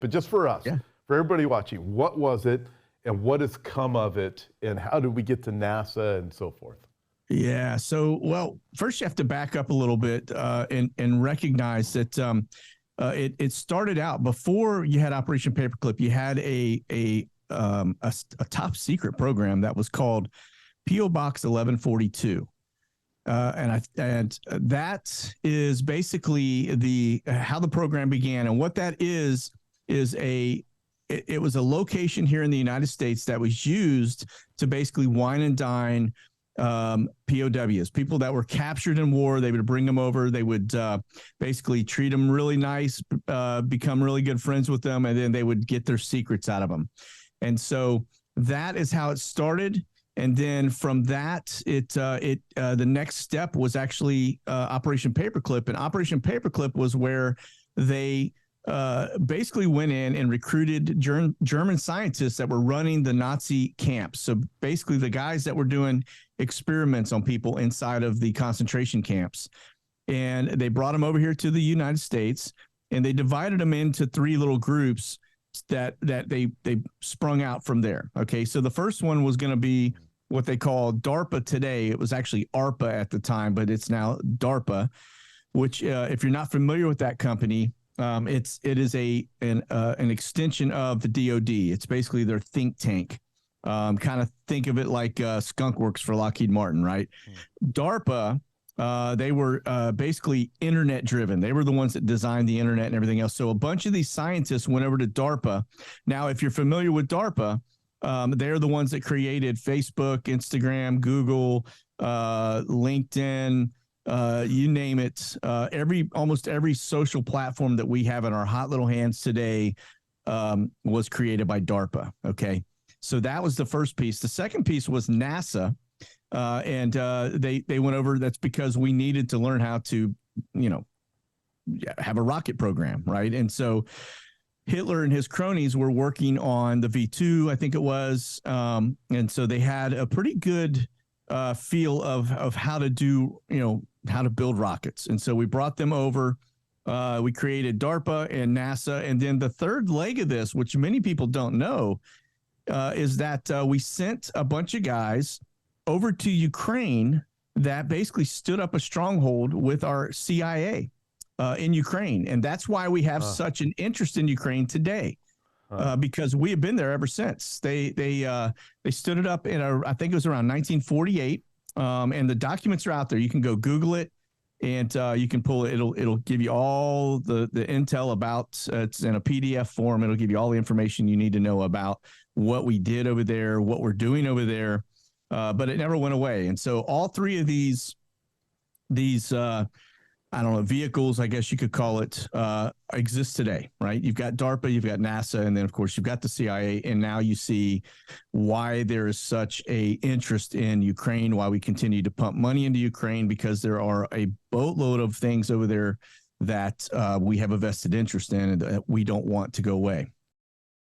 but just for us, Yeah. for everybody watching, what was it and what has come of it and how did we get to NASA and so forth? Yeah. So, well, first you have to back up a little bit and recognize that it started out before you had Operation Paperclip. You had a top secret program that was called PO Box 1142. And that is basically how the program began. And what that is it was a location here in the United States that was used to basically wine and dine POWs, people that were captured in war. They would bring them over. They would basically treat them really nice, become really good friends with them, and then they would get their secrets out of them. And so that is how it started. And then from that, the next step was actually Operation Paperclip. And Operation Paperclip was where they basically went in and recruited German scientists that were running the Nazi camps. So basically the guys that were doing experiments on people inside of the concentration camps. And they brought them over here to the United States, and they divided them into three little groups that they sprung out from there. Okay, so the first one was going to be what they call DARPA today. It was actually ARPA at the time, but it's now DARPA, which if you're not familiar with that company, it is an extension of the DoD. It's basically their think tank. Kind of think of it like Skunk Works for Lockheed Martin, right? DARPA, they were basically internet driven. They were the ones that designed the internet and everything else. So a bunch of these scientists went over to DARPA. Now, if you're familiar with DARPA, they're the ones that created Facebook, Instagram, Google, LinkedIn, you name it. Almost every social platform that we have in our hot little hands today was created by DARPA. Okay, so that was the first piece. The second piece was NASA, and they went over. That's because we needed to learn how to, have a rocket program, right? And so Hitler and his cronies were working on the V2, I think it was, and so they had a pretty good feel of how to do, how to build rockets. And so we brought them over. We created DARPA and NASA. And then the third leg of this, which many people don't know, is that we sent a bunch of guys over to Ukraine that basically stood up a stronghold with our CIA in Ukraine. And that's why we have such an interest in Ukraine today. Because we have been there ever since. They stood it up I think it was around 1948, and the documents are out there. You can go Google it, and you can pull it. It'll give you all the intel about. It's in a PDF form. It'll give you all the information you need to know about what we did over there, what we're doing over there. But it never went away. And so all three of these I don't know, vehicles, I guess you could call it, exist today, right? You've got DARPA, you've got NASA, and then, of course, you've got the CIA. And now you see why there is such a interest in Ukraine, why we continue to pump money into Ukraine, because there are a boatload of things over there that we have a vested interest in and that we don't want to go away.